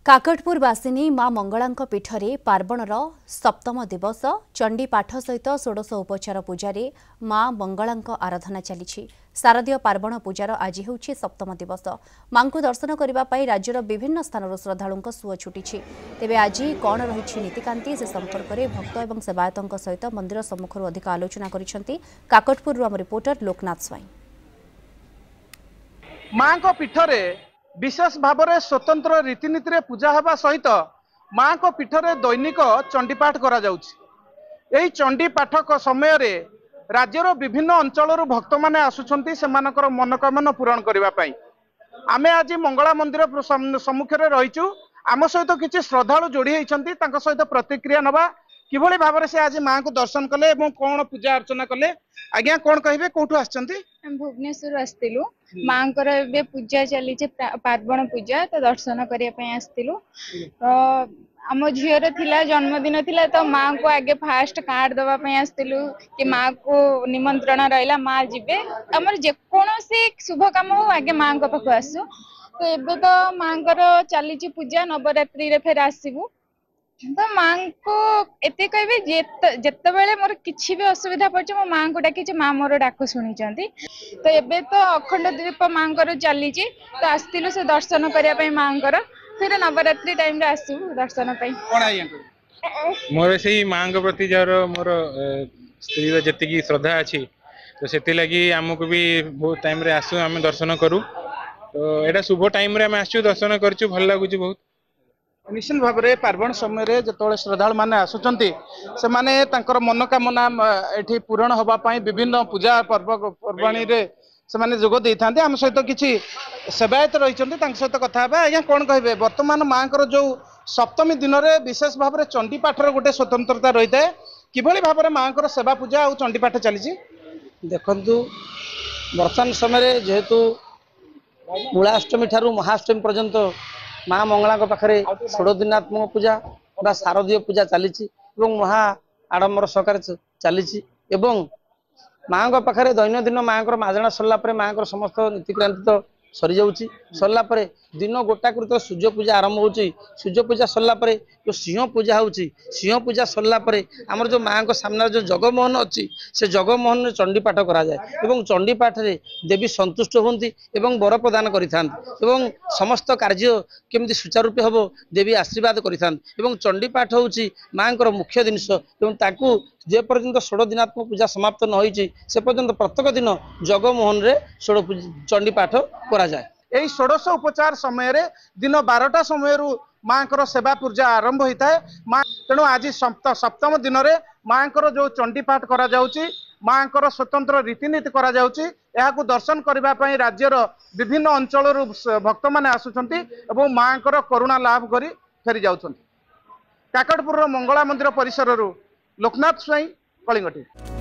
काकटपुर बासिनी मां मंगलांक पीठरे पार्वणर सप्तम दिवस चंडी पाठ सहित षोडश उपचार पूजारे मां मंगलांक आराधना चली। शारदीय पार्वण पूजार आज होउछि सप्तम दिवस। मां को दर्शन करने राज्यर विभिन्न स्थान श्रद्धालुं सुओ छुटी। तेबे आज कौन रही नीतिकांति से संपर्क में भक्त और सेवायतों सहित मंदिर सम्मुख अधिक आलोचना करिसेंती काकटपुर आम रिपोर्टर लोकनाथ स्वाई। मां को पीठरे विशेष भाव में स्वतंत्र रीतिनीति रे पूजा हेबा सहित मां को पीठरे दैनिक चंडीपाठ करा जाउछि। एही चंडीपाठ समय रे राज्यर विभिन्न अंचल भक्त माने आसुछंती सेमानकर मनोकामना पूरण करबा पई। आमे आज मंगला मंदिर सम्मुख रे रहिचु। आम सहित किछि श्रद्धालु जोड़ी होइछंती तांका सहित प्रतिक्रिया नबा किभଳି भाବରେ से आज मां को दर्शन कले एवं कोन पूजा अर्चना कले। आज्ञा कोन कहिबे कोठु आछंती? हम भुवनेश्वर आस्तिलु मांकर एबे पूजा चली पार्वण पूजा तो दर्शन करिया पय आस्तिलु। तो आम झीर थिला जन्मदिन थिला तो मां को आगे फास्ट कार्ड दवा पय आस्तिलु कि मां को निमंत्रण रहिला मां जिबे हमर जे कोनोसी शुभ काम हो आगे मां को पाखु आसु। तो एबे तो मांकर चली पूजा नवरात्रि रे फेर आसीबु। तो मां को एते कहबे जेते बेले मोर किछि भी असुविधा पड़छ मो मां को डाकी मां मोर डाक सुनी चंती। तो एबे तो अखंड दीप मांकर चली तो आस्तिलु से दर्शन करिया पय मांकर फिर नवरात्रि टाइम रे आसु दर्शन पय। कोन आइया मोर से मां को प्रति जार मोर स्त्री जति की श्रद्धा अछि तो सेति लागि हमकु भी बहुत टाइम रे आसु हम दर्शन करू। तो एटा शुभ टाइम रे हम आसु दर्शन करछु भल लागुची बहुत। निश्चित भाव में पार्वण समय जो श्रद्धालु मैंने आसुचंती से माने तांकर मनोकामना एठी पूरण होबापई विभिन्न पूजा पर्वणी रे से माने जोग देइथांते। आम सहित किछि सेवायत रहिचंती तांक सहित कथा हेबा। आज्ञा कोन कहबे वर्तमान मांकर जो सप्तमी दिन रे विशेष भाव में चंडी पाठर गोटे स्वतंत्रता रही है किभଳି भाव में मांकर सेवा पूजा और चंडी पाठ चली? देखंतु वर्तमान समय जेहेतु मूलाष्टमी ठारू महाअष्टमी पर्यंत मां मंगला पाखे 16 दिनात्मक पूजा बा शारदीय पूजा चली महा आडंबर सहकार चली मां पाखे दैनंदिन मां माजणा सरला मां समस्त नीतिक्रांति तो सरी जाऊँगी। सरला दिन गोटाकृत सूर्य पूजा आरंभ हो सूर्य पूजा सरला जो सिंह पूजा हो सिंह पूजा सरला आमर जो मां सामने जो जगमोहन अच्छी से जगमोहन में चंडी पाठ करा जाए एवं चंडी पाठ रे देवी संतुष्ट होती एवं वर प्रदान करें समस्त कार्य केमती सुचारूपे हम देवी आशीर्वाद करें। चंडी पाठ हूँ मां मुख्य जिनस जे पर्यंत 16 दिनात्मक पूजा समाप्त न होई से पर्यंत प्रत्येक दिन जगमोहन रे चंडी पाठ करा जाए। यही षोडश उपचार समय रे दिन 12टा समय मां सेवा पूजा आरंभ होता है। मां तेणु आज सप्तम दिन में मां जो चंडी पाठ करा जाउची मां स्वतंत्र रीतिनीति करा जाउची एहाकु दर्शन करबा पई राज्यर विभिन्न अंचल भक्त माने आसुचंती एवं मां करुणा लाभ करी फेरी जाउचंती। काकटपुर मंगला मंदिर परिसर लोकनाथ स्वाई कलिंग टीवी।